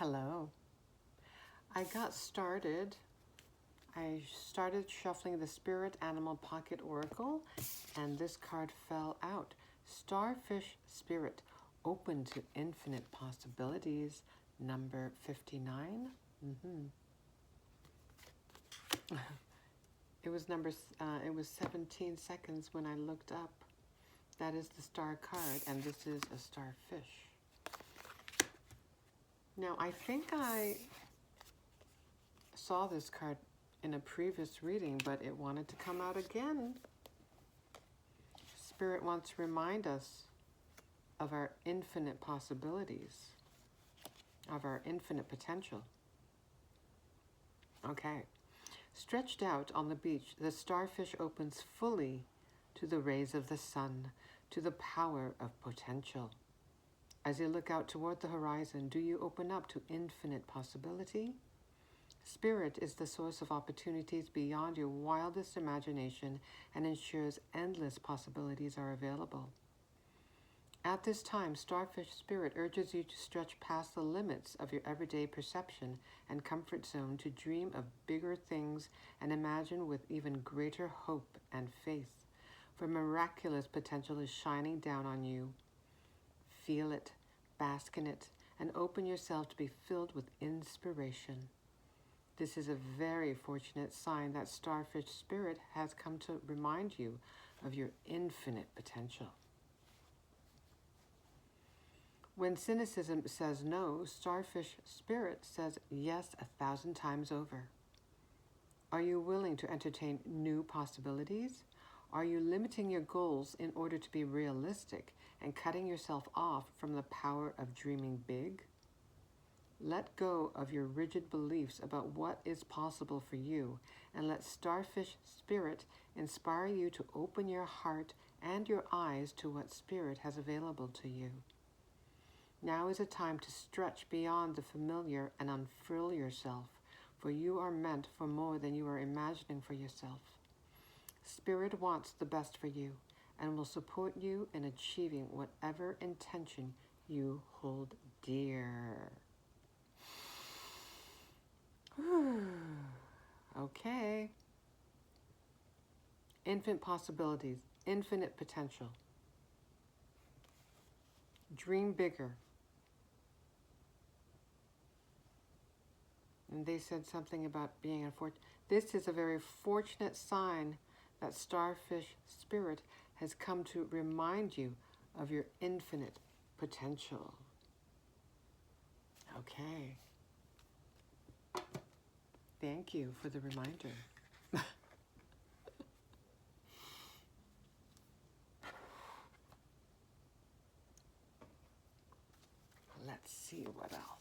Hello. I started shuffling the Spirit Animal Pocket Oracle, and this card fell out. Starfish Spirit, open to infinite possibilities, number 59. It was 17 seconds when I looked up. That is the star card, and this is a starfish. Now, I think I saw this card in a previous reading, but it wanted to come out again. Spirit wants to remind us of our infinite possibilities, of our infinite potential. Okay. Stretched out on the beach, the starfish opens fully to the rays of the sun, to the power of potential. As you look out toward the horizon, do you open up to infinite possibility? Spirit is the source of opportunities beyond your wildest imagination and ensures endless possibilities are available. At this time, Starfish Spirit urges you to stretch past the limits of your everyday perception and comfort zone to dream of bigger things and imagine with even greater hope and faith, for miraculous potential is shining down on you. Feel it, bask in it, and open yourself to be filled with inspiration. This is a very fortunate sign that Starfish Spirit has come to remind you of your infinite potential. When cynicism says no, Starfish Spirit says yes 1,000 times over. Are you willing to entertain new possibilities? Are you limiting your goals in order to be realistic and cutting yourself off from the power of dreaming big? Let go of your rigid beliefs about what is possible for you and let Starfish Spirit inspire you to open your heart and your eyes to what Spirit has available to you. Now is a time to stretch beyond the familiar and unfurl yourself, for you are meant for more than you are imagining for yourself. Spirit wants the best for you and will support you in achieving whatever intention you hold dear. Okay. Infinite possibilities, infinite potential. Dream bigger. And they said something about being unfortunate. This is a very fortunate sign that Starfish Spirit has come to remind you of your infinite potential. Okay. Thank you for the reminder. Let's see what else.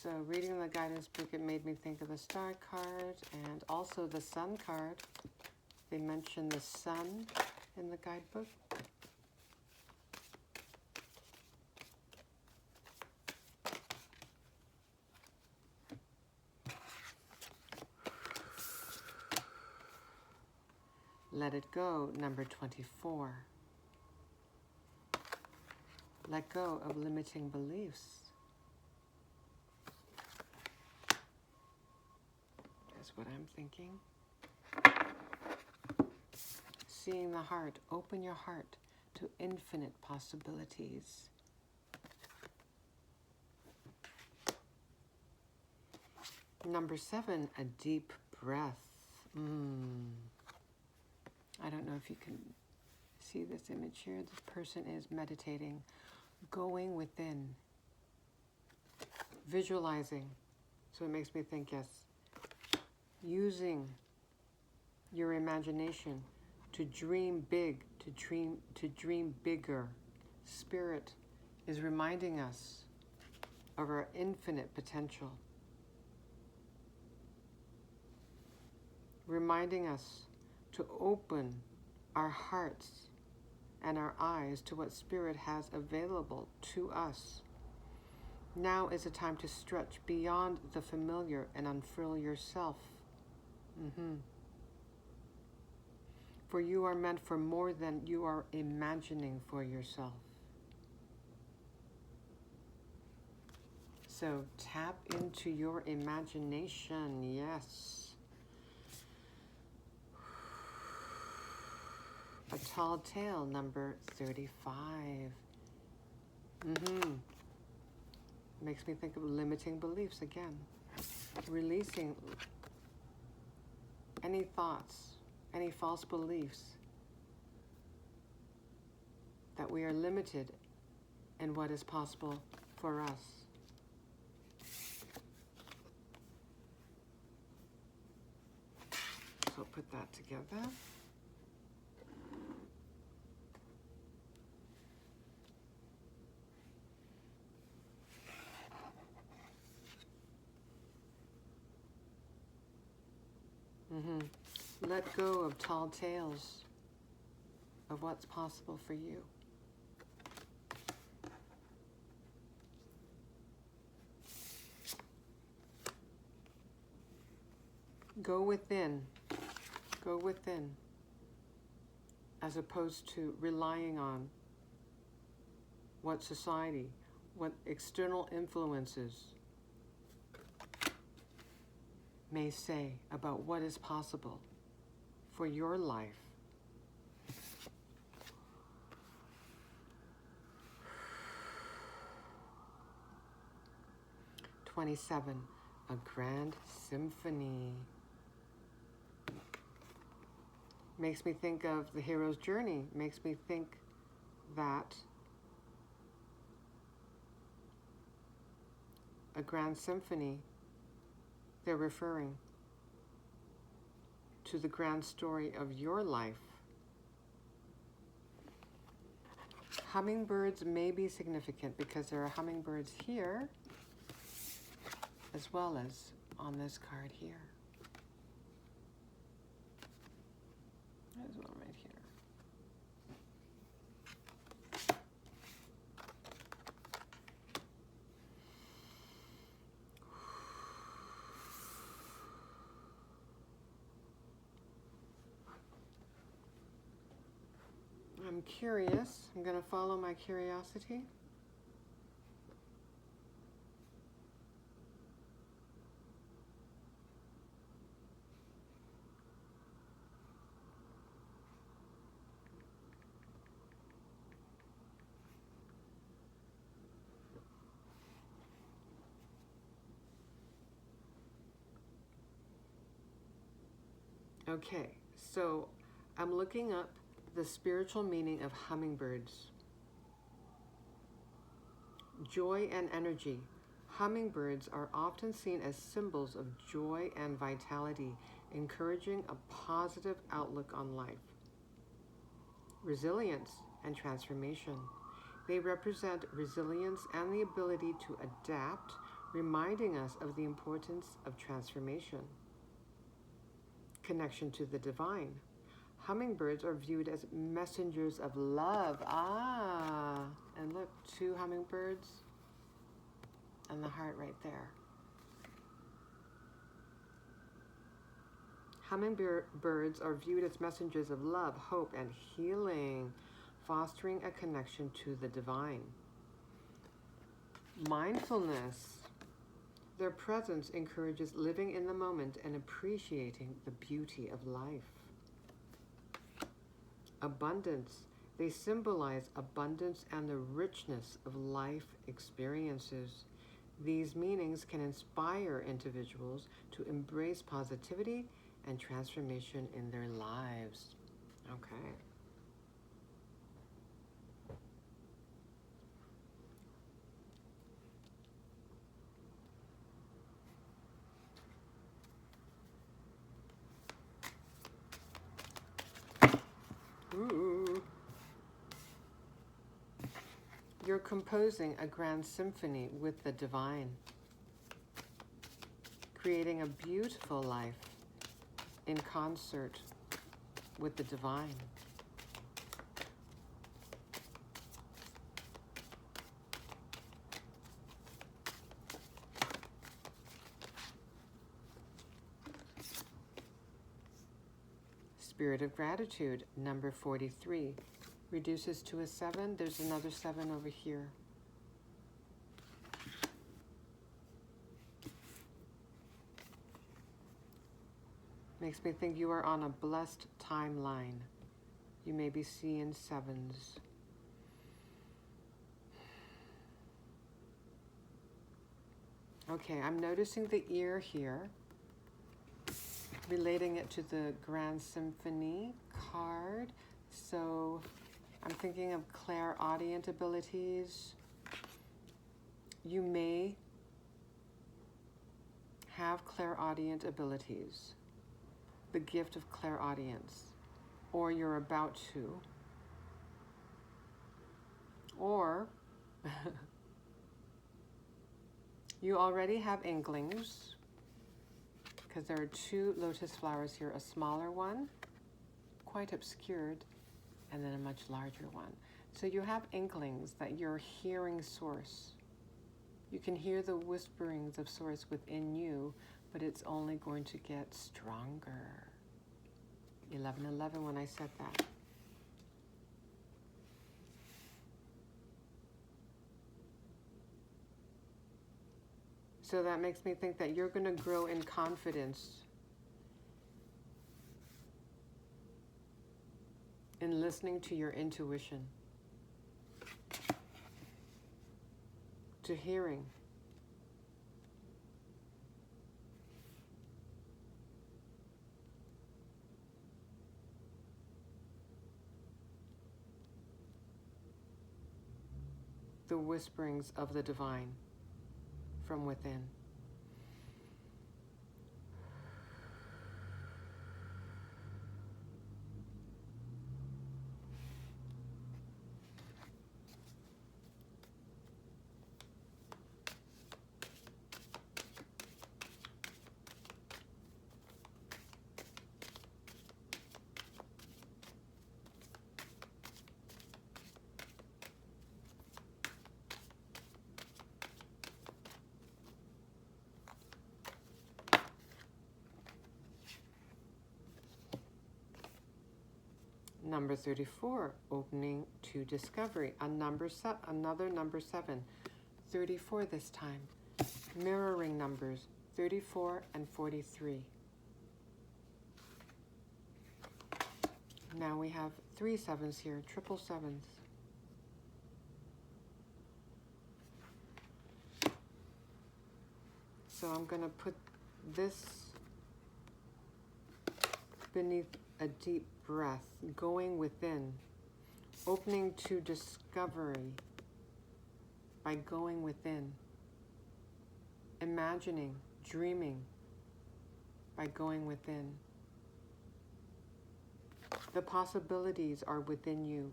So reading the guidance book, it made me think of the star card and also the sun card. They mentioned the sun in the guidebook. Let it go, number 24. Let go of limiting beliefs. That's what I'm thinking. Seeing the heart, open your heart to infinite possibilities. Number 7, a deep breath. I don't know if you can see this image here. This person is meditating, going within, visualizing. So it makes me think, yes, using your imagination to dream big, to dream bigger. Spirit is reminding us of our infinite potential, reminding us to open our hearts and our eyes to what Spirit has available to us. Now is a time to stretch beyond the familiar and unfurl yourself. For you are meant for more than you are imagining for yourself. So tap into your imagination, yes. A tall tale, number 35. Makes me think of limiting beliefs again. Releasing any thoughts, any false beliefs that we are limited in what is possible for us. So put that together. Let go of tall tales of what's possible for you. Go within, as opposed to relying on what society, what external influences may say about what is possible for your life. '27, a Grand Symphony. Makes me think of the hero's journey. Makes me think that a Grand Symphony, they're referring to the grand story of your life. Hummingbirds may be significant because there are hummingbirds here as well as on this card here. There's one right here. I'm curious. I'm going to follow my curiosity. Okay, so I'm looking up the spiritual meaning of hummingbirds. Joy and energy. Hummingbirds are often seen as symbols of joy and vitality, encouraging a positive outlook on life. Resilience and transformation. They represent resilience and the ability to adapt, reminding us of the importance of transformation. Connection to the divine. Hummingbirds are viewed as messengers of love. And look, 2 hummingbirds and the heart right there. Hummingbirds are viewed as messengers of love, hope, and healing, fostering a connection to the divine. Mindfulness. Their presence encourages living in the moment and appreciating the beauty of life. Abundance. They symbolize abundance and the richness of life experiences. These meanings can inspire individuals to embrace positivity and transformation in their lives. Okay. Ooh. You're composing a grand symphony with the divine, creating a beautiful life in concert with the divine. Spirit of Gratitude, number 43. Reduces to a 7. There's another 7 over here. Makes me think you are on a blessed timeline. You may be seeing 7s. Okay, I'm noticing the ear here, relating it to the Grand Symphony card. So I'm thinking of clairaudient abilities. You may have clairaudient abilities, the gift of clairaudience, or you're about to, or you already have inklings, because there are 2 lotus flowers here, a smaller one, quite obscured, and then a much larger one. So you have inklings that you're hearing Source. You can hear the whisperings of Source within you, but it's only going to get stronger. 11:11 when I said that. So that makes me think that you're going to grow in confidence in listening to your intuition, to hearing. The whisperings of the divine from within. Number 34, opening to discovery. Another number 7. 34 this time. Mirroring numbers 34 and 43. Now we have 3 7s here, triple 7s. So I'm going to put this beneath a deep breath, going within, opening to discovery by going within, imagining, dreaming by going within. The possibilities are within you.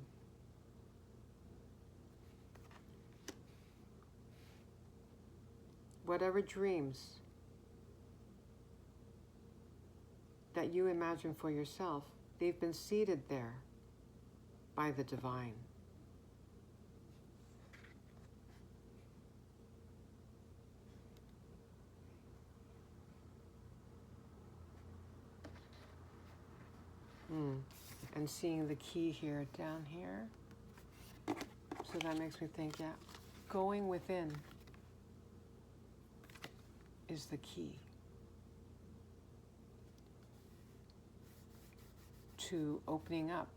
Whatever dreams that you imagine for yourself, they've been seeded there by the divine. And seeing the key here, down here. So that makes me think, yeah, going within is the key to opening up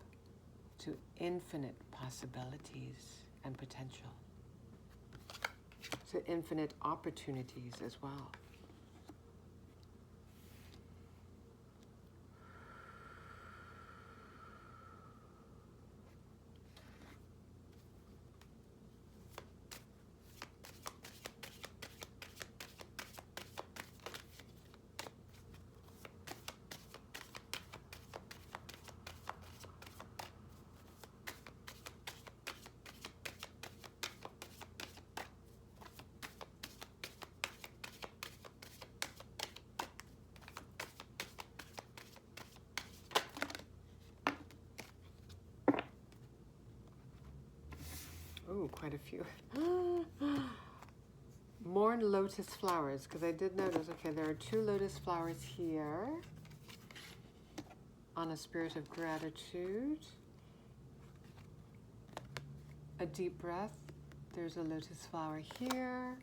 to infinite possibilities and potential, to infinite opportunities as well. Oh, quite a few. More lotus flowers, because I did notice, okay, there are 2 lotus flowers here. on a spirit of gratitude. A deep breath. There's a lotus flower here.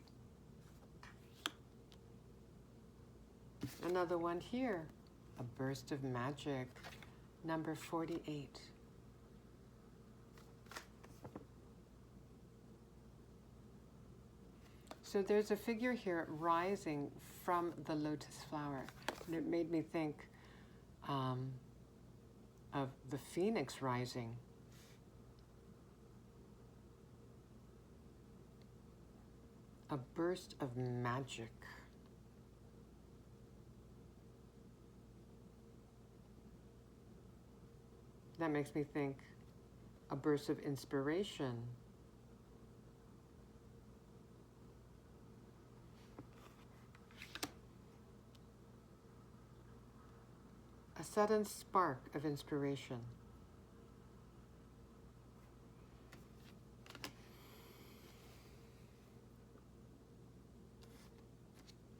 Another one here. A burst of magic. Number 48. So there's a figure here rising from the lotus flower. And it made me think of the phoenix rising. A burst of magic. That makes me think a burst of inspiration. A sudden spark of inspiration.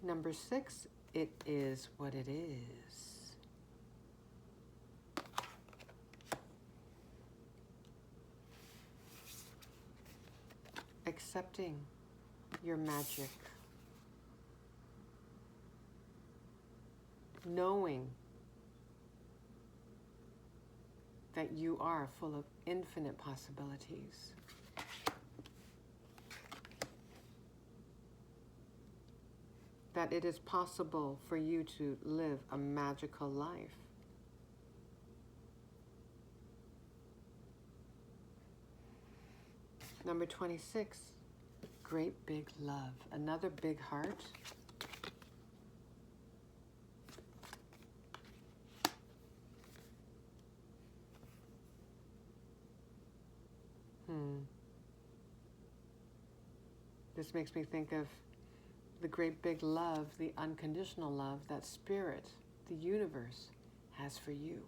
Number 6, it is what it is. Accepting your magic. Knowing that you are full of infinite possibilities. That it is possible for you to live a magical life. Number 26, great big love. Another big heart. This makes me think of the great big love, the unconditional love that Spirit, the universe, has for you.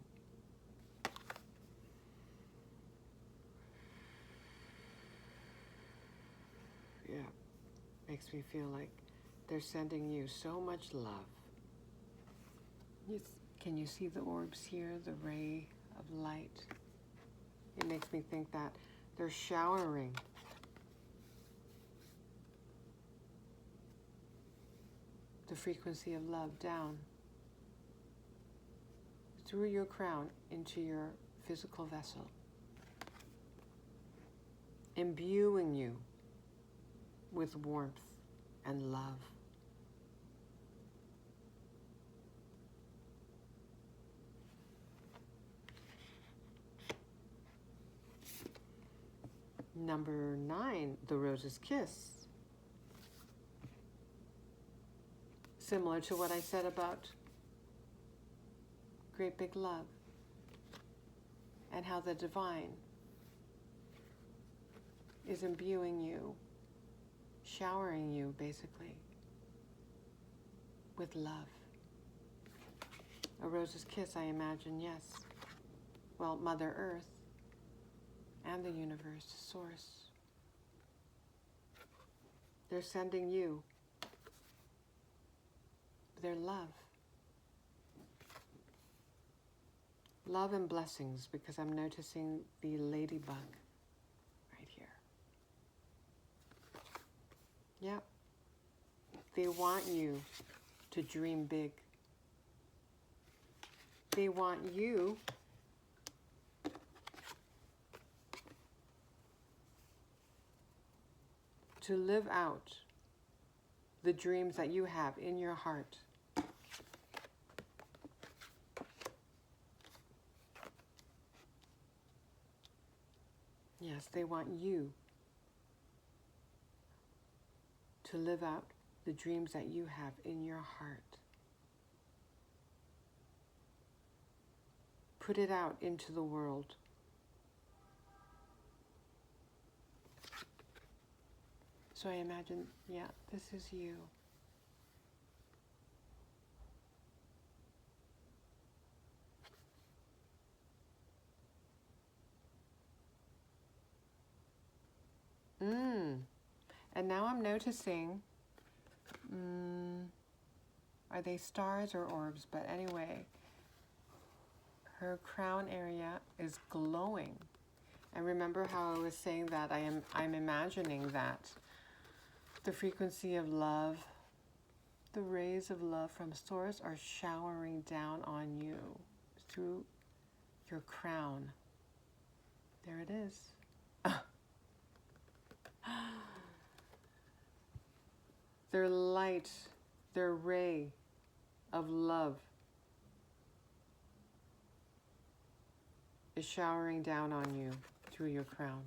Yeah, makes me feel like they're sending you so much love. Can you see the orbs here, the ray of light? It makes me think that they're showering the frequency of love down through your crown into your physical vessel, imbuing you with warmth and love. Number 9, the rose's kiss. Similar to what I said about great big love and how the divine is imbuing you, showering you basically with love. A rose's kiss, I imagine, yes. Well, Mother Earth and the universe, source. They're sending you their love. Love and blessings, because I'm noticing the ladybug right here. Yep. They want you to dream big. They want you to live out the dreams that you have in your heart. Yes, they want you to live out the dreams that you have in your heart. Put it out into the world. So I imagine, yeah, this is you. And now I'm noticing, are they stars or orbs? But anyway, Her crown area is glowing. And remember how I was saying that I'm imagining that the frequency of love, the rays of love from Source are showering down on you through your crown. There it is. Their light, their ray of love is showering down on you through your crown.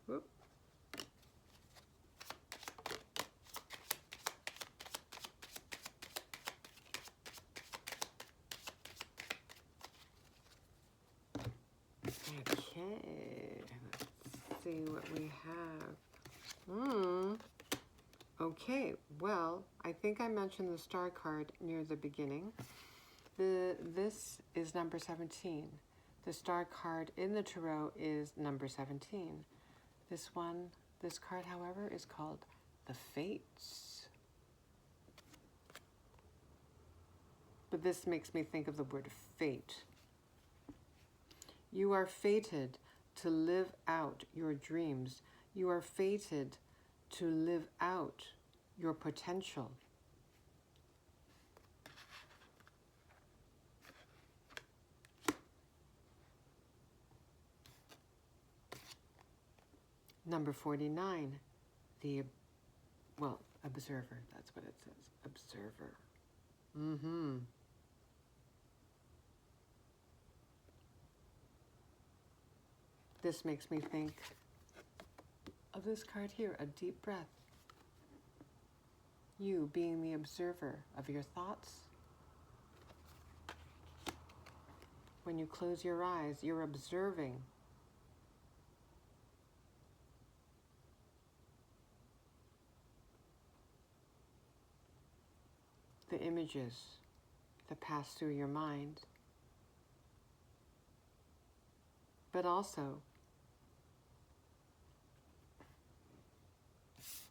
Whoop. Okay, let's see what we have. Okay, well, I think I mentioned the star card near the beginning. This is number 17. The star card in the tarot is number 17. This card, however, is called the Fates. But this makes me think of the word fate. You are fated to live out your dreams. You are fated to live out your potential. Number 49, observer, that's what it says, observer. This makes me think of this card here, a deep breath. You being the observer of your thoughts. When you close your eyes, you're observing the images that pass through your mind. But also,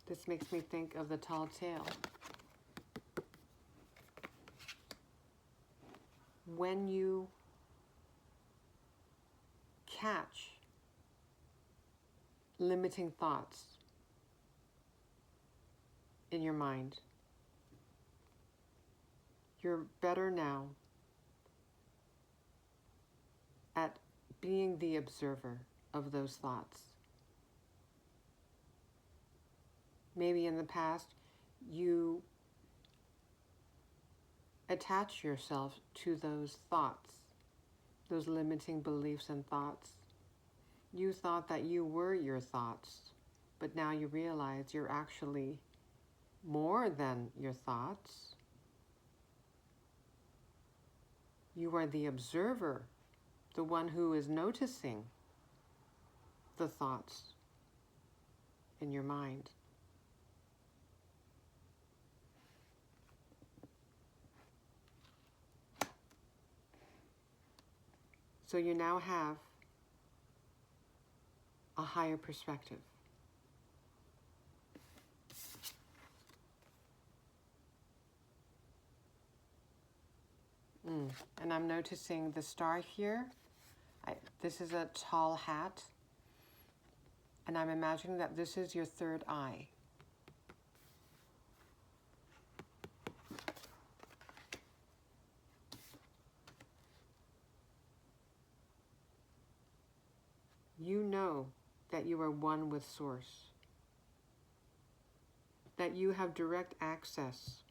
this makes me think of the tall tale. When you catch limiting thoughts in your mind, you're better now at being the observer of those thoughts. Maybe in the past, you attach yourself to those thoughts, those limiting beliefs and thoughts. You thought that you were your thoughts, but now you realize you're actually more than your thoughts. You are the observer, the one who is noticing the thoughts in your mind. So you now have a higher perspective. And I'm noticing the star here. This is a tall hat. And I'm imagining that this is your third eye. You know that you are one with Source, that you have direct access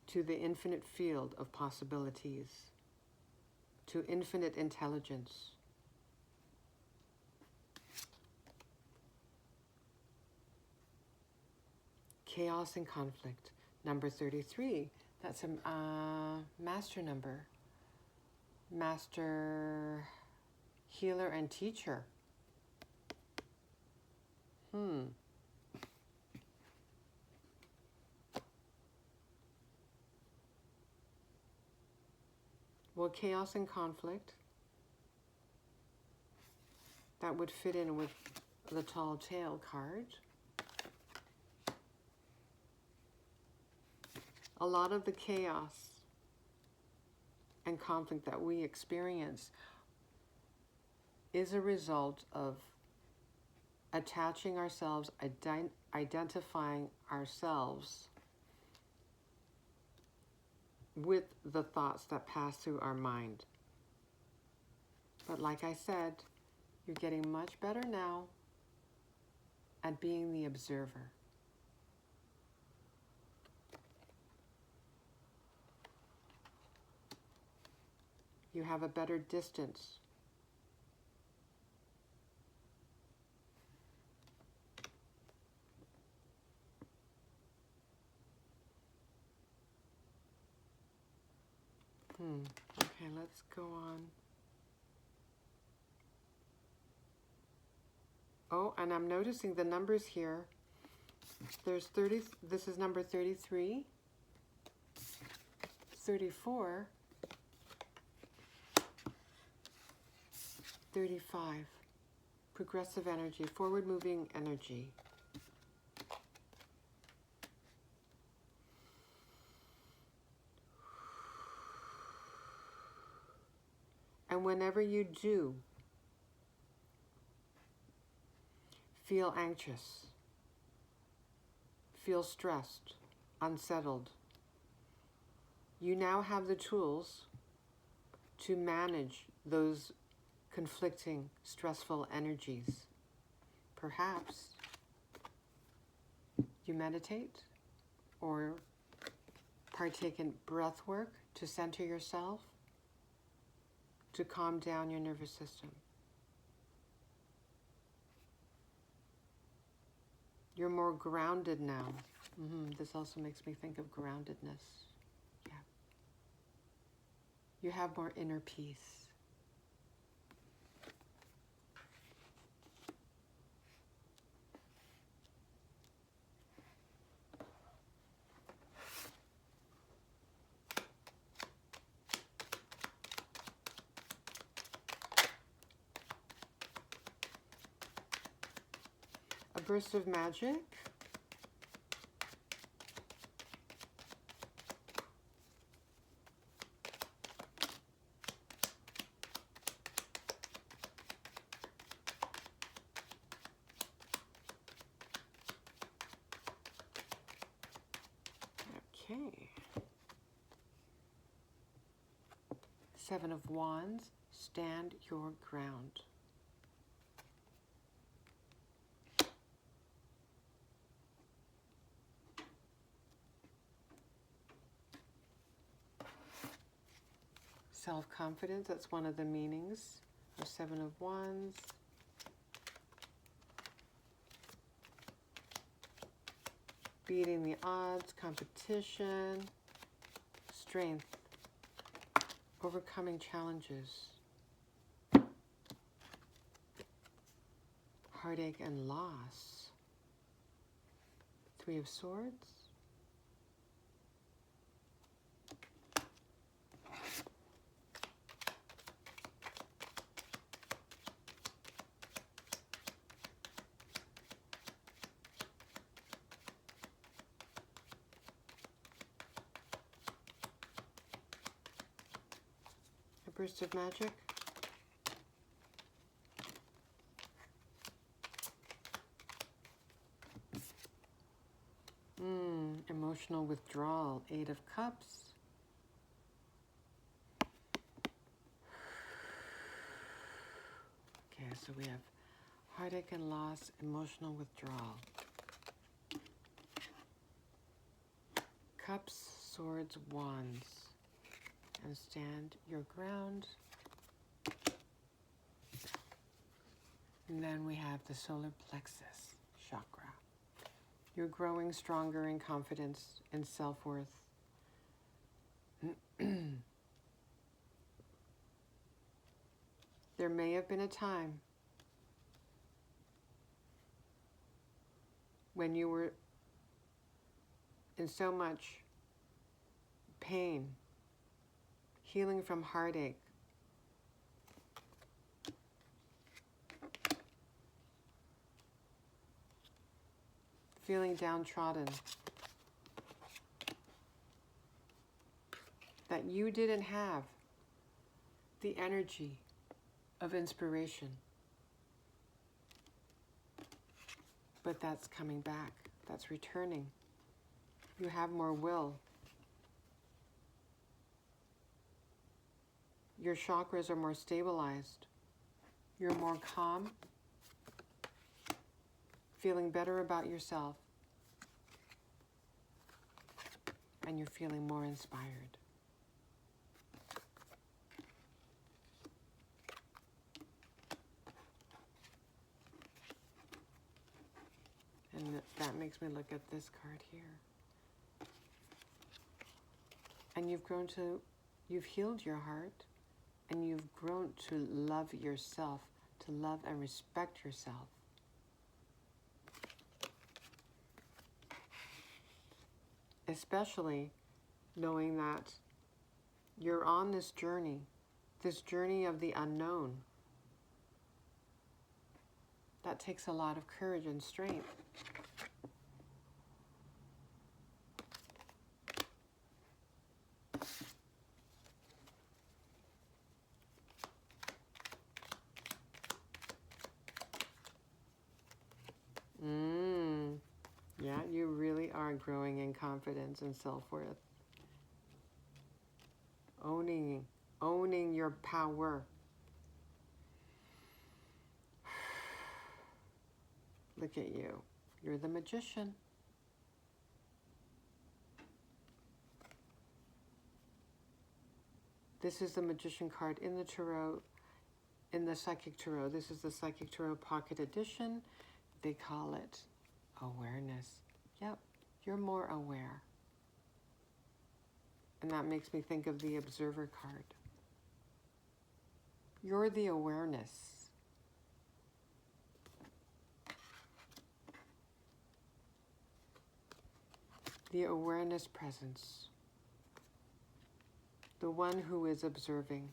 to the infinite field of possibilities, to infinite intelligence. chaos and conflict. Number 33, that's a master number. Master healer and teacher. Well, chaos and conflict, that would fit in with the tall tale card. A lot of the chaos and conflict that we experience is a result of attaching ourselves, identifying ourselves with the thoughts that pass through our mind. But like I said, you're getting much better now at being the observer. You have a better distance. Okay, let's go on. Oh, and I'm noticing the numbers here. There's 30, this is number 33, 34, 35. Progressive energy, forward-moving energy. And whenever you do feel anxious, feel stressed, unsettled, you now have the tools to manage those conflicting, stressful energies. Perhaps you meditate or partake in breath work to center yourself, to calm down your nervous system. You're more grounded now. This also makes me think of groundedness. Yeah. You have more inner peace. A burst of magic. Okay. Seven of Wands, stand your ground. Self-confidence, that's one of the meanings of Seven of Wands. Beating the odds, competition, strength, overcoming challenges, heartache and loss. Three of Swords. Burst of magic. Emotional withdrawal. Eight of Cups. Okay, so we have heartache and loss, emotional withdrawal. Cups, Swords, Wands. And stand your ground. And then we have the solar plexus chakra. You're growing stronger in confidence and self-worth. There may have been a time when you were in so much pain, healing from heartache, feeling downtrodden, that you didn't have the energy of inspiration. But that's coming back. That's returning. You have more will. Your chakras are more stabilized. You're more calm, feeling better about yourself, and you're feeling more inspired. And that makes me look at this card here. And you've healed your heart, and you've grown to love yourself, to love and respect yourself. Especially knowing that you're on this journey of the unknown. That takes a lot of courage and strength. Yeah, you really are growing in confidence and self-worth. Owning your power. Look at you. You're the magician. This is the magician card in the tarot, in the Psychic Tarot. This is the Psychic Tarot Pocket Edition. They call it awareness. Yep, you're more aware. And that makes me think of the Observer card. You're the awareness. The awareness presence. The one who is observing.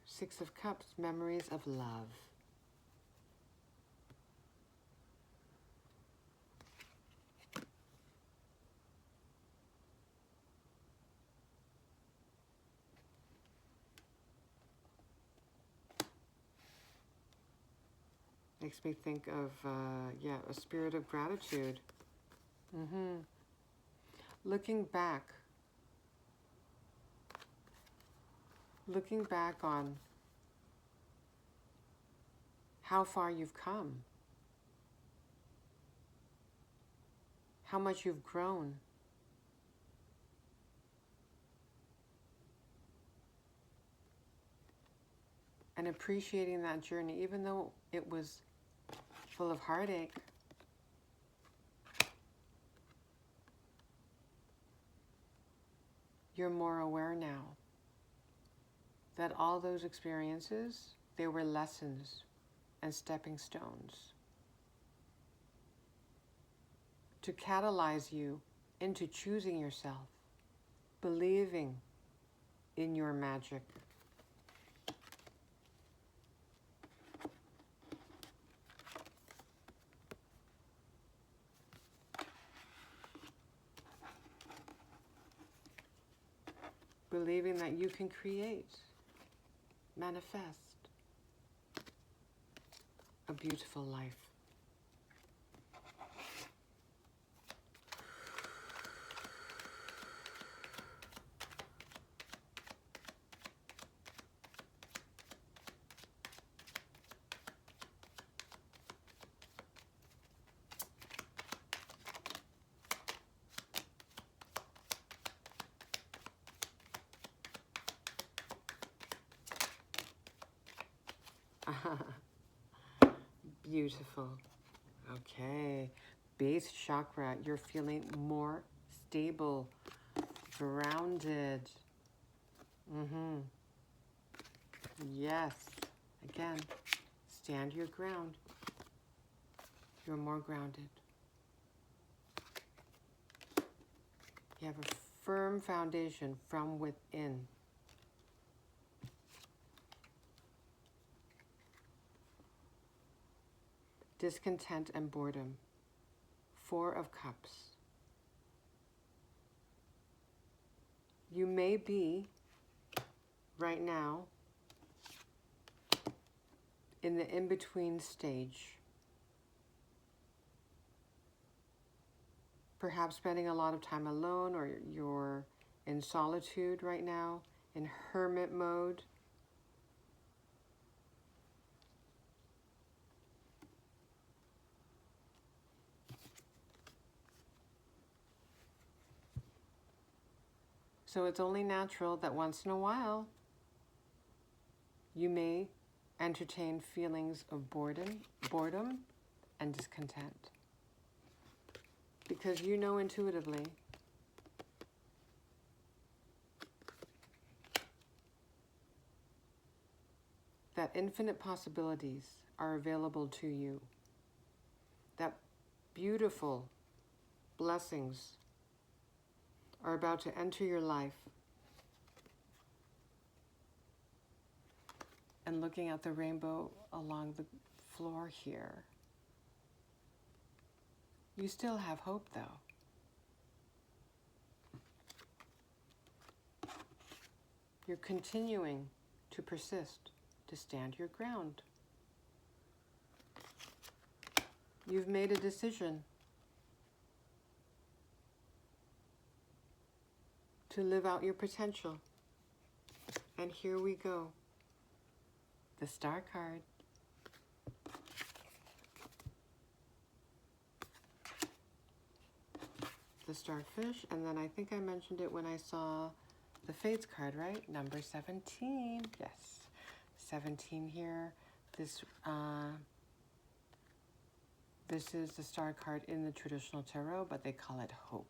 Six of Cups, memories of love. Makes me think of, a spirit of gratitude. Looking back on how far you've come, how much you've grown. And appreciating that journey, even though it was full of heartache. You're more aware now that all those experiences, they were lessons and stepping stones to catalyze you into choosing yourself, believing in your magic. Believing that you can create, manifest a beautiful life. Beautiful. Okay. Base chakra, you're feeling more stable, grounded. Yes. Again, stand your ground. You're more grounded. You have a firm foundation from within. Discontent and boredom. 4 of Cups. You may be, right now, in the in-between stage. Perhaps spending a lot of time alone, or you're in solitude right now, in hermit mode. So it's only natural that once in a while you may entertain feelings of boredom and discontent. Because you know intuitively that infinite possibilities are available to you. That beautiful blessings are about to enter your life. And looking at the rainbow along the floor here, you still have hope, though. You're continuing to persist, to stand your ground. You've made a decision to live out your potential. And here we go. The Star card. The Starfish, and then I think I mentioned it when I saw the Fates card, right? Number 17. Yes. 17 here. This is the Star card in the traditional tarot, but they call it Hope.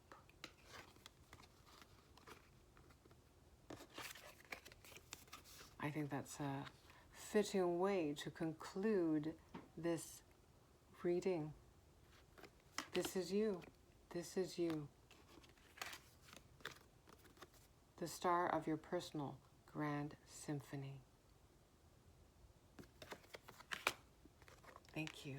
I think that's a fitting way to conclude this reading. This is you. This is you. The star of your personal Grand Symphony. Thank you.